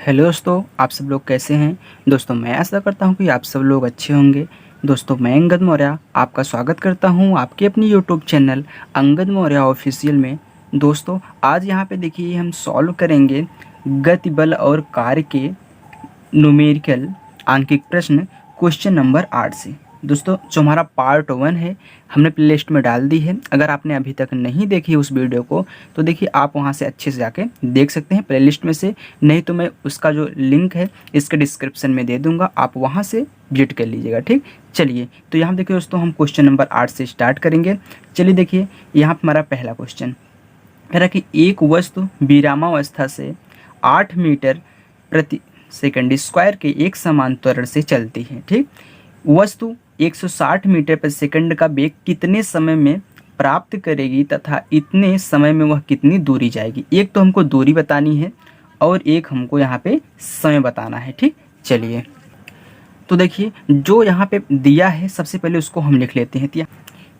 Hello दोस्तों, आप सब लोग कैसे हैं। दोस्तों मैं आशा करता हूं कि आप सब लोग अच्छे होंगे। दोस्तों मैं अंगद मौर्य आपका स्वागत करता हूं आपके अपनी YouTube channel Angad Maurya official में। दोस्तों आज यहां पे देखिए हम सॉल्व करेंगे गति बल और कार्य के न्यूमेरिकल आंकिक प्रश्न क्वेश्चन नंबर 8 से। दोस्तों जो हमारा पार्ट 1 है हमने प्लेलिस्ट में डाल दी है। अगर आपने अभी तक नहीं देखी उस वीडियो को तो देखिए आप वहां से अच्छे से जाके देख सकते हैं प्लेलिस्ट में से, नहीं तो मैं उसका जो लिंक है इसके डिस्क्रिप्शन में दे दूंगा, आप वहां से विजिट कर लीजिएगा। ठीक, चलिए तो यहाँ देखिए दोस्तों हम क्वेश्चन नंबर 8 से स्टार्ट करेंगे। चलिए देखिए यहाँ हमारा पहला क्वेश्चन कह रहा कि एक वस्तु विरामावस्था से 8 मीटर प्रति सेकंड स्क्वायर के एक समान त्वरण से चलती है। ठीक, वस्तु 160 मीटर प्रति सेकंड का वेग कितने समय में प्राप्त करेगी तथा इतने समय में वह कितनी दूरी जाएगी। एक तो हमको दूरी बतानी है और एक हमको यहाँ पे समय बताना है। ठीक, चलिए तो देखिए जो यहाँ पे दिया है सबसे पहले उसको हम लिख लेते हैं।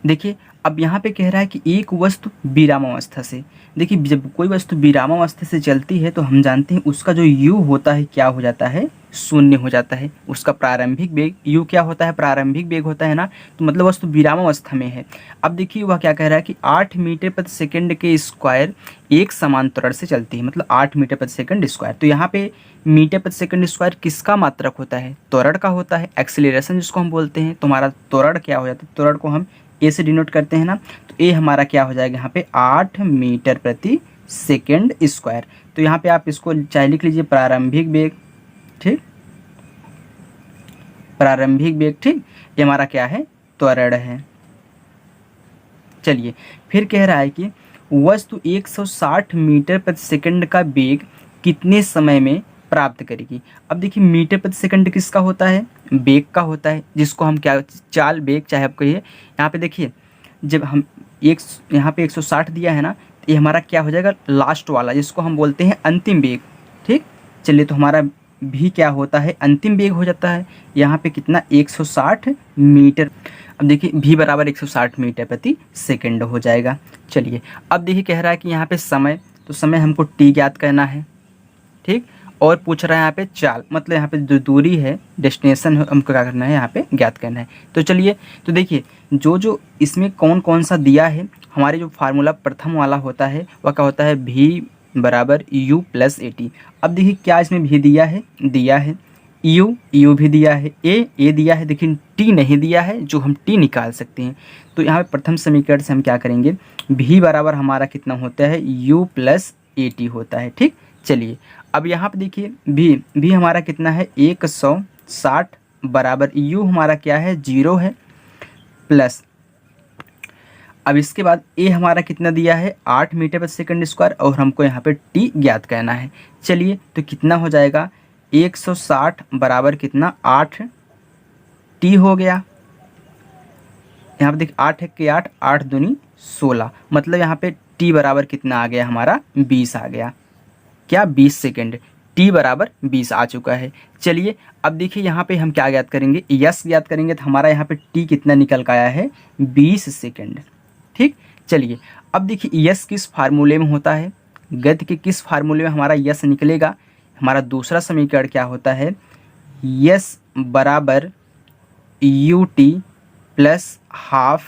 देखिए अब यहाँ पे कह रहा है कि एक वस्तु विरामावस्था से, देखिए जब कोई वस्तु विरामावस्था से चलती है तो हम जानते हैं उसका जो u होता है क्या हो जाता है, शून्य हो जाता है। उसका प्रारंभिक वेग u क्या होता है, प्रारंभिक वेग होता है ना, तो मतलब वस्तु विरामावस्था में है। अब देखिए वह क्या कह रहा है कि 8 मीटर प्रति सेकंड के स्क्वायर एक समान त्वरण से चलती है, मतलब 8 मीटर प्रति सेकंड स्क्वायर। तो यहाँ पे मीटर प्रति सेकंड स्क्वायर किसका मात्रक होता है, त्वरण का होता है, एक्सीलरेशन जिसको हम बोलते हैं। तो हमारा त्वरण क्या हो जाता है, त्वरण को हम ए से डिनोट करते हैं ना, तो ए हमारा क्या हो जाएगा यहाँ पे 8 मीटर प्रति सेकंड स्क्वायर। तो यहाँ पे आप इसको चाहे लिख लीजिए प्रारंभिक वेग। ठीक, प्रारंभिक वेग। ठीक, ये हमारा क्या है, त्वरण है। चलिए फिर कह रहा है कि वस्तु 160 मीटर प्रति सेकंड का वेग कितने समय में प्राप्त करेगी। अब देखिए मीटर प्रति सेकंड किसका होता है, वेग का होता है, जिसको हम क्या चाल वेग चाहे आप कहिए। यहाँ पे देखिए जब हम यहाँ पे 160 दिया है ना, तो ये हमारा क्या हो जाएगा, लास्ट वाला जिसको हम बोलते हैं अंतिम वेग। ठीक, चलिए तो हमारा भी क्या होता है, अंतिम वेग हो जाता है यहाँ पे कितना, 160 मीटर। अब देखिए v बराबर 160 मीटर प्रति सेकंड हो जाएगा। चलिए अब देखिए कह रहा है कि यहाँ पे समय, तो समय हमको t ज्ञात करना है। ठीक, और पूछ रहा है यहाँ पे चाल, मतलब यहाँ पे जो दूरी है, डेस्टिनेशन हमको क्या करना है, यहाँ पे ज्ञात करना है। तो चलिए तो देखिए जो जो इसमें कौन कौन सा दिया है, हमारे जो फार्मूला प्रथम वाला होता है वह क्या होता है, v बराबर u प्लस ए टी। अब देखिए क्या इसमें भी दिया है u भी दिया है, a दिया है, लेकिन t नहीं दिया है जो हम t निकाल सकते हैं। तो यहाँ पे प्रथम समीकरण से हम क्या करेंगे, v बराबर हमारा कितना होता है, u प्लस ए टी होता है। ठीक, चलिए अब यहाँ पे देखिए भी हमारा कितना है, 160 बराबर u हमारा क्या है, 0 है, प्लस अब इसके बाद a हमारा कितना दिया है, 8 मीटर प्रति सेकंड स्क्वायर, और हमको यहाँ पे t ज्ञात करना है। चलिए तो कितना हो जाएगा, 160 बराबर कितना, 8 t हो गया। यहाँ पे देखिए 8 है कि 8, 8 दूनी 16, मतलब यहाँ पे t बराबर कितना आ गया, हमारा 20 आ गया। क्या, 20 सेकंड, t बराबर 20 आ चुका है। चलिए अब देखिए यहाँ पे हम क्या ज्ञात करेंगे, यस ज्ञात करेंगे, तो हमारा यहाँ पे t कितना निकल का आया है, 20 सेकंड। ठीक, चलिए अब देखिए यस किस फार्मूले में होता है, गति के किस फार्मूले में हमारा यस निकलेगा। हमारा दूसरा समीकरण क्या होता है, यस बराबर U T plus half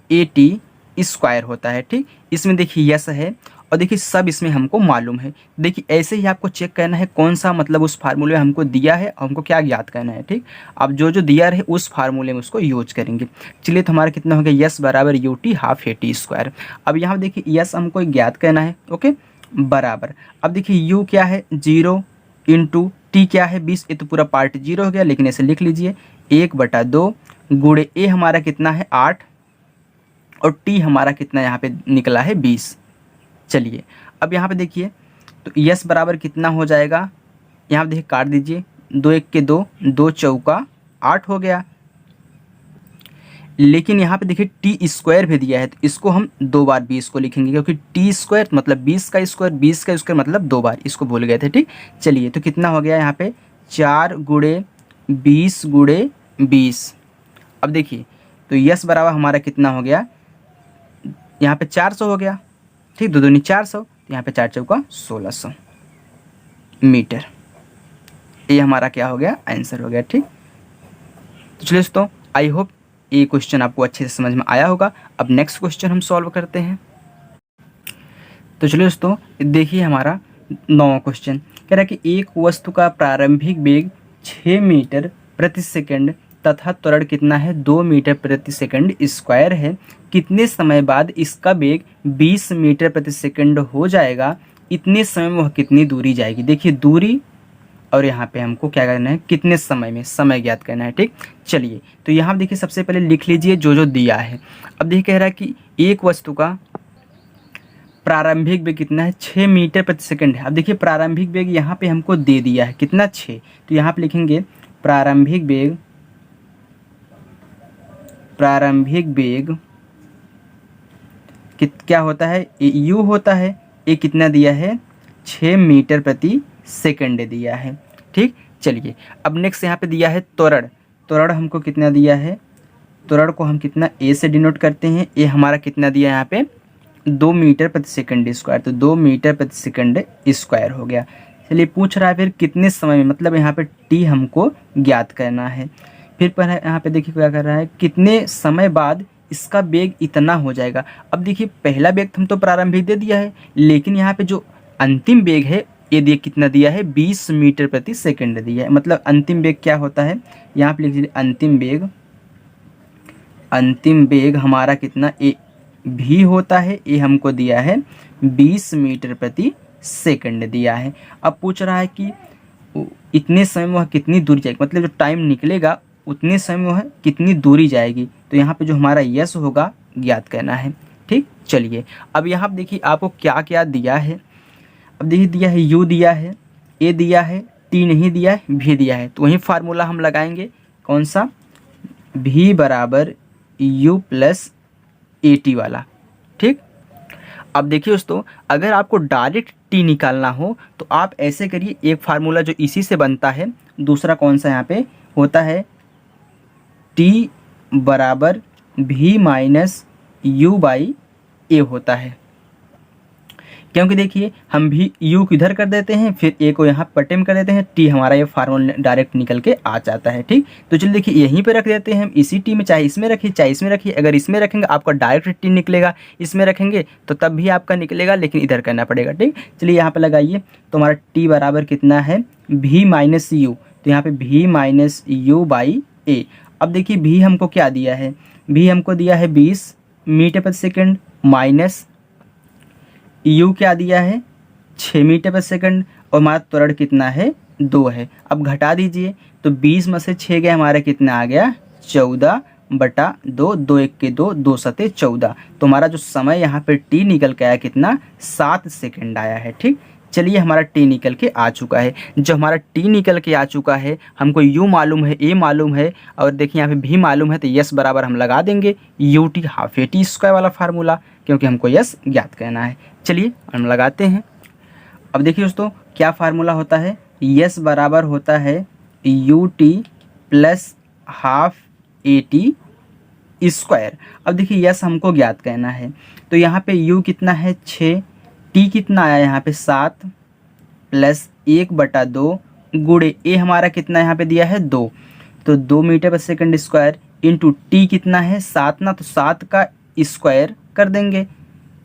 A T square होता है। ठीक, इसमें देखिए यस है और देखिए सब इसमें हमको मालूम है। देखिए ऐसे ही आपको चेक करना है कौन सा, मतलब उस फार्मूले में हमको दिया है और हमको क्या ज्ञात करना है। ठीक, अब जो जो दिया रहे उस फार्मूले में उसको यूज करेंगे। चलिए तो हमारा कितना हो गया, यस बराबर U T half A T square. अब यहाँ देखिए यस हमको ज्ञात करना है, ओके, बराबर। अब देखिए यू क्या है, 0 इंटू टी क्या है, 20। ये तो पूरा पार्ट 0 हो गया, लेकिन ऐसे लिख लीजिए 1/2 गुणे ए हमारा कितना है, 8, और टी हमारा कितना यहाँ पे निकला है, 20। चलिए अब यहाँ पे देखिए तो यस बराबर कितना हो जाएगा, यहाँ पे देखिए काट दीजिए, 2 1 के 2, 2 चौका 8 हो गया। लेकिन यहाँ पे देखिए टी स्क्वायर भी दिया है, तो इसको हम 2 बार 20 को लिखेंगे, क्योंकि टी स्क्वायर मतलब 20 का स्क्वायर, 20 का स्क्वायर मतलब 2 बार, इसको भूल गए थे। ठीक, चलिए तो कितना हो गया यहाँ पे, 4 गुणे 20 गुणे 20। अब देखिए तो यस बराबर हमारा कितना हो गया, यहाँ पे 400 हो गया। ठीक, 2 दूनी 400, तो यहाँ पे 4 चौका 1600 मीटर। ये हमारा क्या हो गया, आंसर हो गया। ठीक, तो चलिए दोस्तों, आई होप ये क्वेश्चन आपको अच्छे से समझ में आया होगा। अब नेक्स्ट क्वेश्चन हम सॉल्व करते हैं। तो चलिए दोस्तों, देखिए हमारा 9वां क्वेश्चन कह रहा है कि एक वस्तु का प्रारंभिक वेग 6 मीटर प्रति सेकंड तथा त्वरण कितना है, 2 मीटर प्रति सेकंड स्क्वायर है। कितने समय बाद इसका वेग 20 मीटर प्रति सेकंड हो जाएगा, इतने समय में वह कितनी दूरी जाएगी। देखिए दूरी और यहाँ पे हमको क्या करना है, कितने समय में, समय ज्ञात करना है। ठीक, चलिए तो यहाँ देखिए सबसे पहले लिख लीजिए जो जो दिया है। अब देखिए कह रहा है कि एक वस्तु का प्रारंभिक वेग कितना है, 6 मीटर प्रति सेकंड है। अब देखिए प्रारंभिक वेग यहाँ पे हमको दे दिया है कितना, 6, तो यहाँ पे लिखेंगे प्रारंभिक वेग क्या होता है, u होता है। ये कितना दिया है, 6 मीटर प्रति सेकंड दिया है। ठीक, चलिए अब नेक्स्ट यहाँ पे दिया है त्वरण। त्वरण हमको कितना दिया है, त्वरण को हम कितना a से डिनोट करते हैं। ये हमारा कितना दिया है यहाँ पे, 2 मीटर प्रति सेकंड स्क्वायर, तो 2 मीटर प्रति सेकंड स्क्वायर हो गया। चलिए पूछ रहा है फिर कितने समय में, मतलब यहाँ पे t हमको ज्ञात करना है। फिर पर यहाँ पे देखिए क्या कर रहा है, कितने समय बाद इसका वेग इतना हो जाएगा। अब देखिए पहला वेग हम तो प्रारंभिक दे दिया है, लेकिन यहाँ पे जो अंतिम वेग है ये दिए कितना दिया है, 20 मीटर प्रति सेकंड दिया है। मतलब अंतिम वेग क्या होता है, यहाँ पे लिख लीजिए अंतिम वेग हमारा कितना, ए भी होता है। ये हमको दिया है 20 मीटर प्रति सेकंड दिया है। अब पूछ रहा है कि इतने समय में वह कितनी दूरी जाएगी, मतलब जो टाइम निकलेगा उतने समय में वह कितनी दूरी जाएगी। तो यहाँ पे जो हमारा यस होगा ज्ञात करना है। ठीक, चलिए अब यहाँ पे देखिए आपको क्या क्या दिया है। अब देखिए दिया है u दिया है, a दिया है, t नहीं दिया है, v दिया है। तो वही फार्मूला हम लगाएंगे, कौन सा, v बराबर u प्लस AT वाला। ठीक, अब देखिए दोस्तों, अगर आपको डायरेक्ट t निकालना हो तो आप ऐसे करिए, एक फार्मूला जो इसी से बनता है, दूसरा कौन सा यहाँ पे होता है, t बराबर v minus u by a होता है। क्योंकि देखिए हम भी u को इधर कर देते हैं, फिर a को यहाँ पट्टे में कर देते हैं, t हमारा ये फार्मूला डायरेक्ट निकल के आ जाता है। ठीक, तो चलिए देखिए यहीं पे रख देते हैं हम, इसी t में, चाहे इसमें रखिए चाहे इसमें रखिए। अगर इसमें रखेंगे आपका डायरेक्ट t निकलेगा, इसमें रखेंगे तो तब भी आपका निकलेगा, लेकिन इधर करना पड़ेगा। ठीक, चलिए यहाँ पे लगाइए, तो हमारा t बराबर कितना है, v माइनस यू, तो यहाँ पे v minus you by a। अब देखिए v हमको क्या दिया है, v हमको दिया है 20 मीटर प्रति सेकंड, माइनस u क्या दिया है, 6 मीटर प्रति सेकंड, और हमारा त्वरण कितना है, 2 है। अब घटा दीजिए, तो 20 में से 6 गया, हमारा कितना आ गया, 14/2, 2 1 के 2, 2 7 14। तो हमारा जो समय यहाँ पे t निकल के आया कितना, 7 सेकंड आया है। ठीक, चलिए हमारा t निकल के आ चुका है। जब हमारा t निकल के आ चुका है, हमको u मालूम है, a मालूम है, और देखिए यहाँ पे v मालूम है, तो यस बराबर हम लगा देंगे ut हाफ AT स्क्वायर वाला फार्मूला, क्योंकि हमको यस ज्ञात करना है। चलिए हम लगाते हैं। अब देखिए दोस्तों क्या फार्मूला होता है, यस बराबर होता है ut plus half AT square. अब देखिए यस हमको ज्ञात करना है, तो यहाँ पे u कितना है, 6, t कितना आया यहाँ पे 7, प्लस 1/2 गुणे a हमारा कितना यहाँ पे दिया है 2, तो 2 मीटर प्रति सेकंड स्क्वायर इंटू t कितना है 7 ना, तो 7 का स्क्वायर कर देंगे।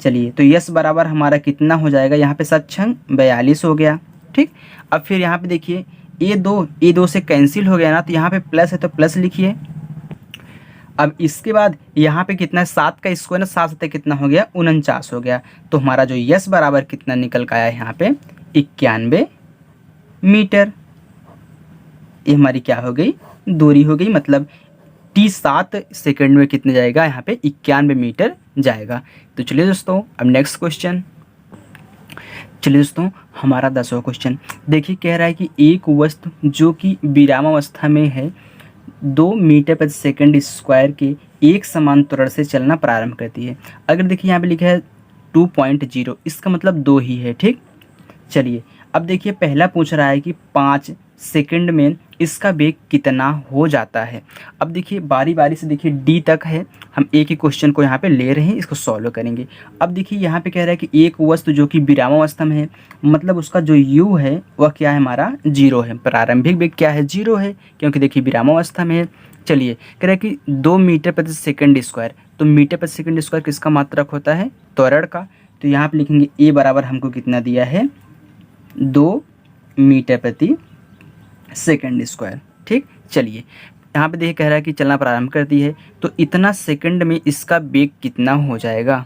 चलिए तो यस बराबर हमारा कितना हो जाएगा, यहाँ पे 7 छंग 42 हो गया। ठीक, अब फिर यहाँ पे देखिए a2 से कैंसिल हो गया ना, तो यहाँ पे प्लस है तो प्लस लिखिए। अब इसके बाद यहाँ पे कितना है, 7 का स्क्वायर ना, 7 7 कितना हो गया, 49 हो गया। तो हमारा जो यस बराबर कितना निकल का आया यहाँ पे, 91 मीटर। ये हमारी क्या हो गई, दूरी हो गई। मतलब t 7 सेकंड में कितने जाएगा, यहाँ पे 91 मीटर जाएगा। तो चलिए दोस्तों अब नेक्स्ट क्वेश्चन। चलिए दोस्तों हमारा 10वां क्वेश्चन देखिए, कह रहा है कि एक वस्तु जो कि विरामावस्था में है 2 मीटर प्रति सेकंड स्क्वायर के एक समान त्वरण से चलना प्रारंभ करती है। अगर देखिए यहाँ पे लिखा है 2.0, इसका मतलब 2 ही है। ठीक, चलिए अब देखिए पहला पूछ रहा है कि 5 सेकंड में इसका वेग कितना हो जाता है। अब देखिए बारी बारी से देखिए डी तक है, हम एक ही क्वेश्चन को यहाँ पे ले रहे हैं, इसको सॉल्व करेंगे। अब देखिए यहाँ पे कह रहा है कि एक वस्तु जो कि विरामावस्था में है, मतलब उसका जो यू है वह क्या है, हमारा 0 है। प्रारंभिक वेग क्या है, 0 है, क्योंकि देखिए विरामावस्था में है। चलिए कह रहा है कि 2 मीटर प्रति सेकंड स्क्वायर, तो मीटर प्रति सेकंड स्क्वायर किसका मात्रक होता है, त्वरण का। तो यहाँ पे लिखेंगे ए बराबर हमको कितना दिया है, 2 मीटर प्रति सेकंड स्क्वायर। ठीक, चलिए यहाँ पे देखिए कह रहा है कि चलना प्रारंभ कर दी है, तो इतना सेकंड में इसका वेग कितना हो जाएगा।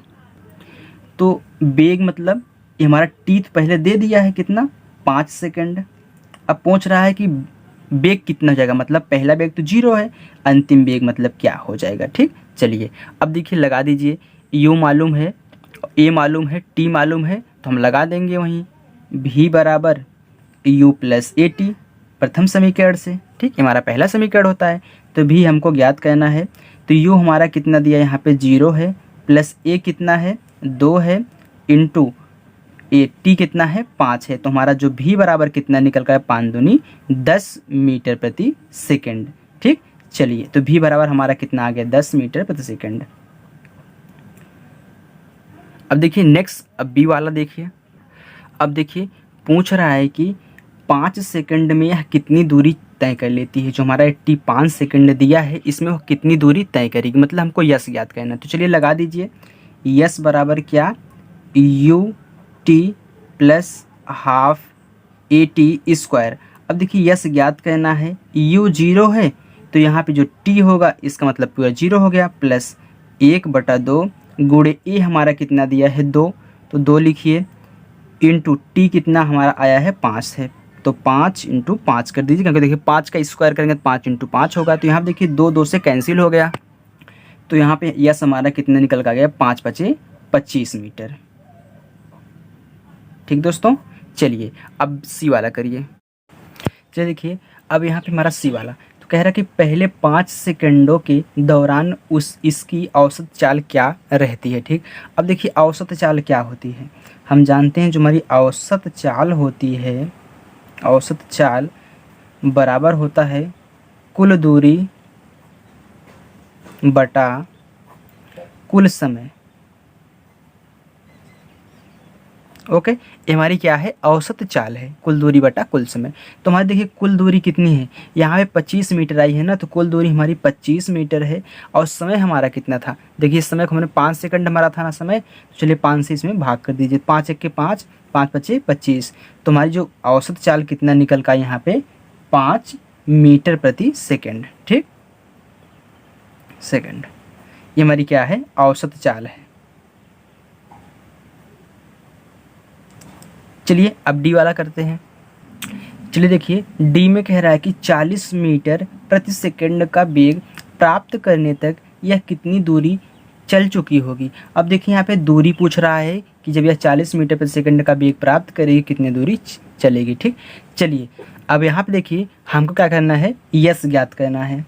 तो वेग मतलब ये हमारा टी पहले दे दिया है कितना, 5 सेकंड। अब पूछ रहा है कि वेग कितना हो जाएगा, मतलब पहला वेग तो 0 है, अंतिम वेग मतलब क्या हो जाएगा। ठीक, चलिए अब देखिए लगा दीजिए, यू मालूम है, ए मालूम है, टी मालूम है, तो हम लगा देंगे वहीं भी बराबर यू प्लस ए टी प्रथम समीकरण से। ठीक, ये हमारा पहला समीकरण होता है। तो भी हमको ज्ञात करना है, तो यू हमारा कितना दिया यहाँ पे 0 है, प्लस ए कितना है 2 है, इंटू ए टी कितना है 5 है। तो हमारा जो भी बराबर कितना निकल का है, 5 दूनी 10 मीटर प्रति सेकंड। ठीक, चलिए तो भी बराबर हमारा कितना आ गया, 10 मीटर प्रति सेकंड। अब देखिए नेक्स्ट, अब बी वाला देखिए। अब देखिए पूछ रहा है कि 5 सेकंड में यह कितनी दूरी तय कर लेती है। जो हमारा टी 5 सेकंड दिया है, इसमें वह कितनी दूरी तय करेगी, मतलब हमको यस याद करना है। तो चलिए लगा दीजिए, यस बराबर क्या, U T plus half A T square. अब देखिए यस ज्ञात करना है, यू 0 है, तो यहाँ पे जो टी होगा इसका मतलब पूरा 0 हो गया, प्लस 1/2 गुणे ए हमारा कितना दिया है 2, तो 2 लिखिए, इंटू टी कितना हमारा आया है 5 है, तो 5 × 5 कर दीजिए, क्योंकि देखिए 5 का स्क्वायर करेंगे तो 5 × 5 होगा। तो यहाँ देखिए 2 से कैंसिल हो गया, तो यहाँ पे यस हमारा कितना निकल का गया, 5 × 5 = 25 मीटर। ठीक दोस्तों, चलिए अब सी वाला करिए। चलिए देखिए अब यहाँ पे हमारा सी वाला, तो कह रहा है कि पहले 5 सेकंडों के दौरान इसकी औसत चाल क्या रहती है। ठीक, अब देखिए औसत चाल क्या होती है, हम जानते हैं जो हमारी औसत चाल होती है, औसत चाल बराबर होता है कुल दूरी बटा कुल समय। ओके, ये हमारी क्या है, औसत चाल है, कुल दूरी बटा कुल समय। तो हमारी देखिए कुल दूरी कितनी है, यहाँ पे 25 मीटर आई है ना, तो कुल दूरी हमारी 25 मीटर है। और समय हमारा कितना था, देखिए समय को हमने 5 सेकंड हमारा था ना समय, तो चलिए 5 से इसमें भाग कर दीजिए, 5 × 1 = 5, 5 × 5 = 25। तो हमारी जो औसत चाल कितना निकल का यहाँ पे, 5 मीटर प्रति सेकेंड। ठीक, सेकेंड, ये हमारी क्या है, औसत चाल है। चलिए अब डी वाला करते हैं। चलिए देखिए डी में कह रहा है कि 40 मीटर प्रति सेकंड का वेग प्राप्त करने तक यह कितनी दूरी चल चुकी होगी। अब देखिए यहाँ पे दूरी पूछ रहा है कि जब यह 40 मीटर प्रति सेकंड का वेग प्राप्त करेगी कितनी दूरी चलेगी। ठीक, चलिए अब यहाँ पे देखिए हमको क्या करना है, यस ज्ञात करना है,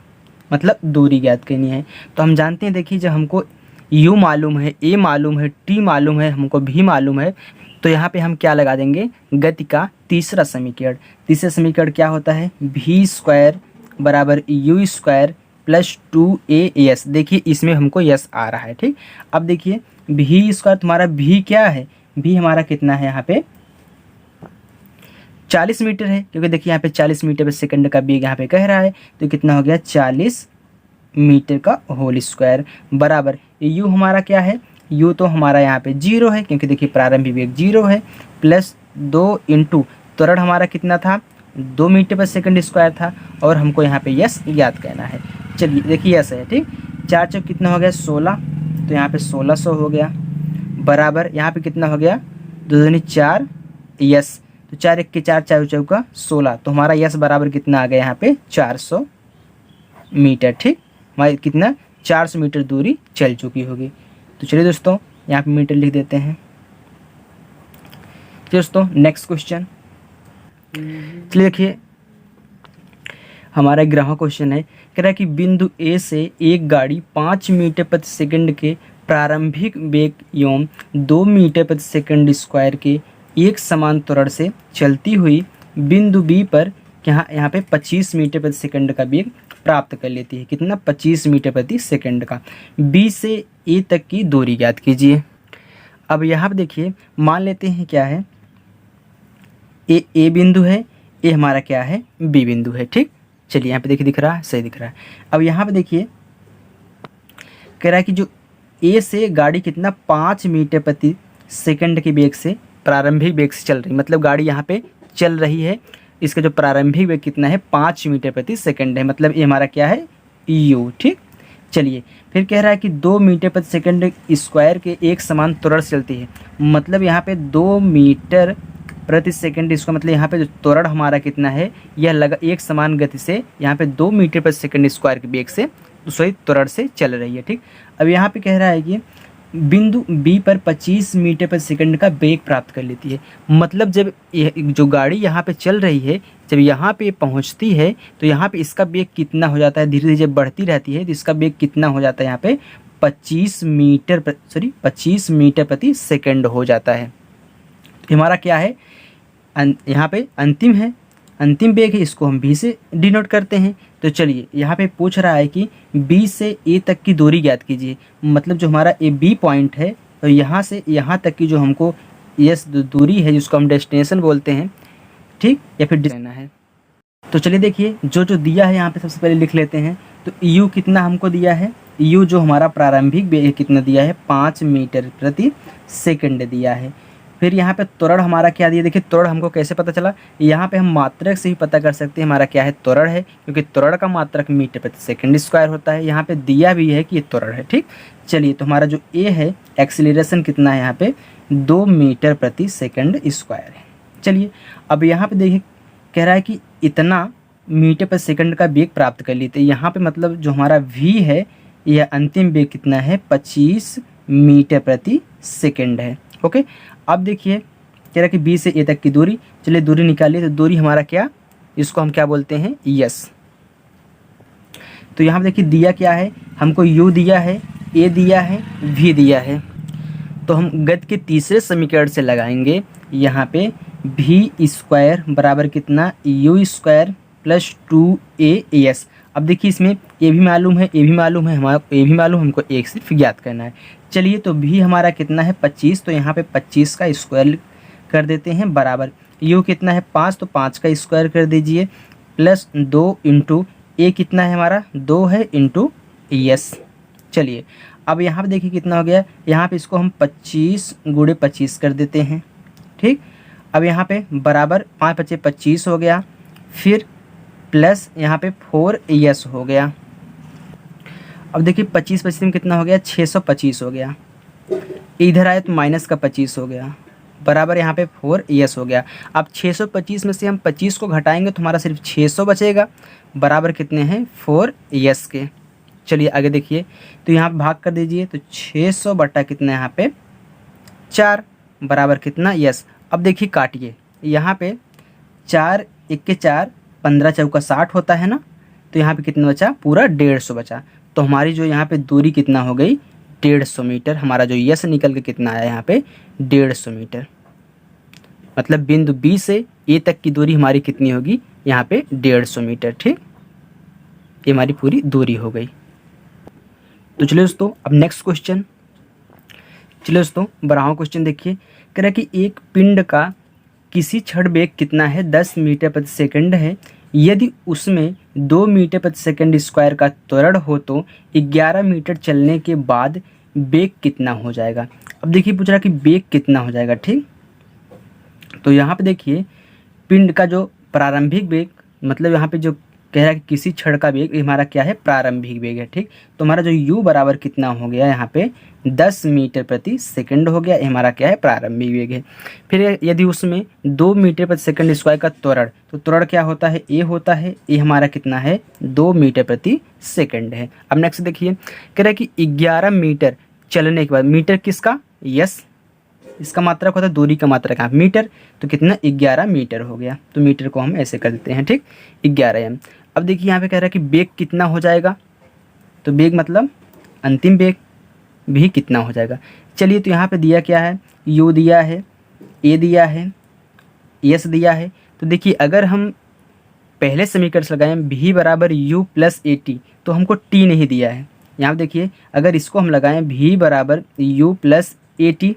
मतलब दूरी ज्ञात करनी है। तो हम जानते हैं, देखिए जब हमको यू मालूम है, ए मालूम है, टी मालूम है, हमको भी मालूम है, तो यहाँ पे हम क्या लगा देंगे, गति का तीसरा समीकरण। तीसरा समीकरण क्या होता है, v² बराबर u² प्लस 2as। देखिए इसमें हमको यस आ रहा है। ठीक, अब देखिए v² तुम्हारा v क्या है, v हमारा कितना है यहाँ पे 40 मीटर है, क्योंकि देखिए यहाँ पे 40 मीटर प्रति सेकंड का वेग यहाँ पे कह रहा है, तो कितना हो गया 40 मीटर का होल स्क्वायर बराबर u हमारा क्या है, u तो हमारा यहाँ पे 0 है, क्योंकि देखिए प्रारंभिक वेग 0 है, प्लस 2 इंटू त्वरण हमारा कितना था 2 मीटर प्रति सेकंड स्क्वायर था, और हमको यहाँ पे यस ज्ञात करना है। चलिए देखिए यस है। ठीक, 4 चौक कितना हो गया 16, तो यहाँ पे 1600 हो गया, बराबर यहाँ पे कितना हो गया 2 दूनी 4 यस, तो 4 × 1 = 4, 4 चौका 16, तो हमारा यस बराबर कितना आ गया यहाँ पे 400 मीटर। ठीक, हमारी कितना 400 मीटर दूरी चल चुकी होगी। तो चलिए दोस्तों यहाँ पे मीटर लिख देते हैं। दोस्तों नेक्स्ट क्वेश्चन, चलिए देखिए हमारा 11वां क्वेश्चन है, कह रहा है कि बिंदु ए से एक गाड़ी 5 मीटर प्रति सेकंड के प्रारंभिक वेग एवं 2 मीटर प्रति सेकंड स्क्वायर के एक समान त्वरण से चलती हुई बिंदु बी पर यहाँ पे 25 मीटर प्रति सेकंड का वेग प्राप्त कर लेती है। कितना? 25 मीटर प्रति सेकंड का। बी से ए तक की दूरी ज्ञात कीजिए। अब यहाँ पे देखिए, मान लेते हैं क्या है, ए बिंदु है, ए हमारा क्या है, बी बिंदु है। ठीक, चलिए यहाँ पे देखिए, दिख रहा है, सही दिख रहा है। अब यहाँ पे देखिए कह रहा है कि जो ए से गाड़ी कितना 5 मीटर प्रति सेकंड के वेग से, प्रारंभिक वेग से चल रही, मतलब गाड़ी यहाँ पे चल रही है, इसका जो प्रारंभिक वेग कितना है 5 मीटर प्रति सेकंड है, मतलब ये हमारा क्या है, यू। ठीक, चलिए फिर कह रहा है कि 2 मीटर प्रति सेकंड स्क्वायर के एक समान त्वरण से चलती है, मतलब यहाँ पे 2 मीटर प्रति सेकंड, इसका मतलब यहाँ पे जो त्वरण हमारा कितना है, यह एक समान गति से यहाँ पे 2 मीटर प्रति सेकंड स्क्वायर के वेग से सही त्वरण से चल रही है। ठीक, अब यहाँ पे कह रहा है कि बिंदु बी पर 25 मीटर प्रति सेकंड का वेग प्राप्त कर लेती है, मतलब जब जो गाड़ी यहाँ पे चल रही है, जब यहाँ पे पहुँचती है तो यहाँ पे इसका वेग कितना हो जाता है, धीरे धीरे जब बढ़ती रहती है तो इसका वेग कितना हो जाता है, यहाँ पे 25 मीटर प्रति सेकंड हो जाता है। तो हमारा क्या है, यहाँ पे अंतिम है, अंतिम वेग है, इसको हम बी से डिनोट करते हैं। तो चलिए यहाँ पे पूछ रहा है कि बी से ए तक की दूरी ज्ञात कीजिए, मतलब जो हमारा ए बी पॉइंट है तो यहाँ से यहाँ तक की जो हमको यस दूरी है, जिसको हम डेस्टिनेशन बोलते हैं, ठीक, या फिर देना है। तो चलिए देखिए, जो दिया है यहाँ पे सबसे पहले लिख लेते हैं। तो यू कितना हमको दिया है, यू जो हमारा प्रारंभिक वेग कितना दिया है, 5 मीटर प्रति सेकंड दिया है। फिर यहाँ पे त्वरण हमारा क्या दिया, देखिए त्वरण हमको कैसे पता चला, यहाँ पे हम मात्रक से ही पता कर सकते हैं हमारा क्या है, त्वरण है, क्योंकि त्वरण का मात्रक मीटर प्रति सेकंड स्क्वायर होता है। यहाँ पे दिया भी है कि ये त्वरण है। ठीक, चलिए तो हमारा जो ए है, एक्सीलरेशन कितना है यहाँ पे, 2 मीटर प्रति सेकंड स्क्वायर है। चलिए अब यहाँ पे देखिए कह रहा है कि इतना मीटर प्रति सेकंड का वेग प्राप्त कर लेते, यहाँ पे मतलब जो हमारा v है, यह अंतिम वेग कितना है, 25 मीटर प्रति सेकंड है। ओके, अब देखिए कह रहा है कि बी से ए तक की दूरी, चलिए दूरी निकालिए। तो दूरी हमारा क्या, इसको हम क्या बोलते हैं, यस। तो यहाँ पे देखिए दिया क्या है हमको, यू दिया है, ए दिया है, वी दिया है। तो हम गति के तीसरे समीकरण से लगाएंगे, यहाँ पे वी स्क्वायर बराबर कितना, यू स्क्वायर प्लस 2a। अब देखिए इसमें ए भी मालूम है, ए भी मालूम है, हमारा ए भी मालूम, हमको एक सिर्फ ज्ञात करना है। चलिए तो भी हमारा कितना है 25, तो यहाँ पे 25 का स्क्वायर कर देते हैं, बराबर यू कितना है 5, तो 5 का स्क्वायर कर दीजिए, प्लस 2 इंटू ए कितना है हमारा 2 है, इंटू यस। चलिए अब यहाँ पे देखिए कितना हो गया, यहाँ पे इसको हम 25 गुणे 25 कर देते हैं। ठीक, अब यहाँ पे बराबर 5 × 5 = 25 हो गया, फिर प्लस यहाँ पे 4 यस हो गया। अब देखिए 25 में कितना हो गया, 625 हो गया, इधर आए तो माइनस का 25 हो गया, बराबर यहाँ पे 4 यस हो गया। अब 625 में से हम 25 को घटाएंगे तो हमारा सिर्फ 600 बचेगा, बराबर कितने हैं, 4 यस के। चलिए आगे देखिए, तो यहाँ भाग कर दीजिए, तो 600 बटा कितना यहाँ पे 4, बराबर कितना, यस। अब देखिए काटिए, यहाँ पे 4 × 4 = 15, 4 × 60 होता है ना, तो यहाँ पे कितना बचा, पूरा 150 बचा। तो हमारी जो यहाँ पे दूरी कितना हो गई, 150 मीटर। हमारा जो यस निकल के कितना आया यहाँ पे, 150 मीटर। मतलब बिंदु बी से ए तक की दूरी हमारी कितनी होगी, यहाँ पे 150 मीटर। ठीक, ये हमारी पूरी दूरी हो गई। तो चलिए दोस्तों, अब नेक्स्ट क्वेश्चन, चलिए दोस्तों 12वां क्वेश्चन देखिए, कह रहा है कि एक पिंड का किसी क्षण वेग कितना है, 10 मीटर प्रति सेकंड है, यदि उसमें 2 मीटर प्रति सेकंड स्क्वायर का त्वरण हो तो 11 मीटर चलने के बाद वेग कितना हो जाएगा। अब देखिए पूछ रहा है कि वेग कितना हो जाएगा। ठीक, तो यहाँ पे देखिए पिंड का जो प्रारंभिक वेग, मतलब यहाँ पे जो कह रहा है कि किसी क्षण का वेग, हमारा क्या है, प्रारंभिक वेग है। ठीक, तो हमारा जो u बराबर कितना हो गया यहाँ पे, 10 मीटर प्रति सेकंड हो गया, हमारा क्या है, प्रारंभिक वेग है। फिर यदि उसमें 2 मीटर प्रति सेकंड स्क्वायर का त्वरण, तो त्वरण क्या होता है, a होता है, a हमारा कितना है, 2 मीटर प्रति सेकंड है। अब नेक्स्ट देखिए, कह रहा है कि 11 मीटर चलने के बाद, मीटर किसका, यस, इसका मात्रक होता है, दूरी का मात्रक है मीटर, तो कितना, 11 मीटर हो गया। तो मीटर को हम ऐसे कर देते हैं। ठीक, 11 m। अब देखिए यहाँ पे कह रहा है कि वेग कितना हो जाएगा, तो वेग मतलब अंतिम वेग भी कितना हो जाएगा। चलिए तो यहाँ पे दिया क्या है, u दिया है, ए दिया है, एस दिया है। तो देखिए अगर हम पहले समीकरण से लगाएं v बराबर u प्लस ए टी, तो हमको t नहीं दिया है। यहाँ देखिए अगर इसको हम लगाएं v बराबर u प्लस ए टी,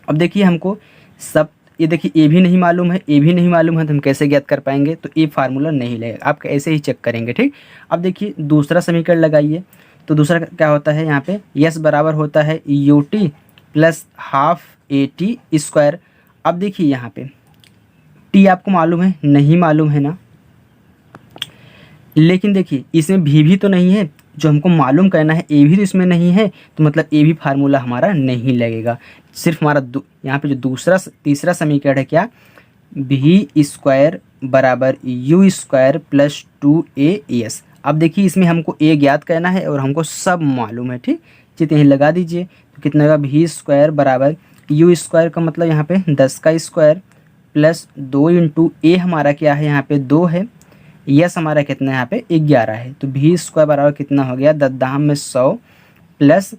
अब देखिए हमको सब, ये देखिए ए भी नहीं मालूम है, ए भी नहीं मालूम है, तो हम कैसे ज्ञात कर पाएंगे? तो ये फार्मूला नहीं लगेगा, आप ऐसे ही चेक करेंगे। ठीक, अब देखिए दूसरा समीकरण लगाइए। तो दूसरा क्या होता है यहाँ पे, यस बराबर होता है U T plus half A T square. अब देखिए यहाँ पे टी आपको मालूम है, नहीं मालूम है ना, लेकिन देखिए इसमें भी तो नहीं है, जो हमको मालूम करना है ए भी तो इसमें नहीं है, तो मतलब ए भी फार्मूला हमारा नहीं लगेगा। सिर्फ हमारा यहाँ पे जो तीसरा समीकरण है क्या, भी स्क्वायर बराबर यू स्क्वायर प्लस 2a। अब देखिए इसमें हमको ए ज्ञात करना है और हमको सब मालूम है। ठीक, जितने ही लगा दीजिए, तो कितना होगा, भी स्क्वायर बराबर यू स्क्वायर का मतलब यहाँ पे 10 का स्क्वायर प्लस 2 इंटू ए हमारा क्या है यहाँ पे 2 है, यस हमारा कितना है यहाँ पे 11 है। तो भी स्क्वायर बराबर कितना हो गया, 10 दाम में 100 प्लस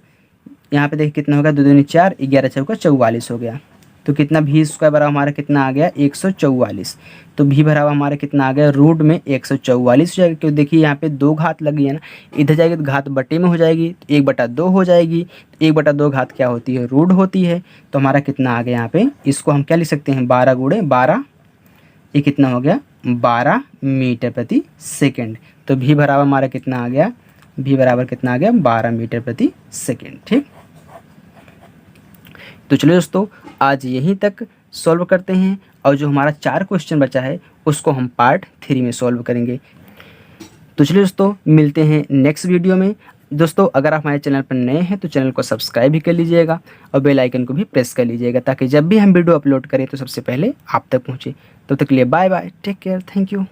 यहाँ पे देखिए कितना होगा, 2 दूनी 4, 11 चौका 44 हो गया। तो कितना भी स्क्वायर बराबर हमारा कितना आ गया, 144। तो भी बराबर हमारा कितना आ गया, रूट में 144 हो जाएगा। क्योंकि देखिए यहाँ पे 2 घात लगी है ना, इधर जाएगी तो घात बटे में हो जाएगी, तो 1/2 हो जाएगी। तो 1/2 घात क्या होती है, रूट होती है। तो हमारा कितना आ गया यहाँ पे, इसको हम क्या लिख सकते हैं, 12 गुणे 12, ये कितना हो गया, 12 मीटर प्रति सेकेंड। तो भी बराबर हमारा कितना आ गया, भी बराबर कितना आ गया, 12 मीटर प्रति सेकेंड। ठीक, तो चलिए दोस्तों आज यहीं तक सॉल्व करते हैं, और जो हमारा 4 क्वेश्चन बचा है उसको हम पार्ट 3 में सॉल्व करेंगे। तो चलिए दोस्तों मिलते हैं नेक्स्ट वीडियो में। दोस्तों अगर आप हमारे चैनल पर नए हैं तो चैनल को सब्सक्राइब भी कर लीजिएगा और बेल आइकन को भी प्रेस कर लीजिएगा, ताकि जब भी हम वीडियो अपलोड करें तो सबसे पहले आप तक पहुँचे। तब तक के लिए bye bye, take care, thank you.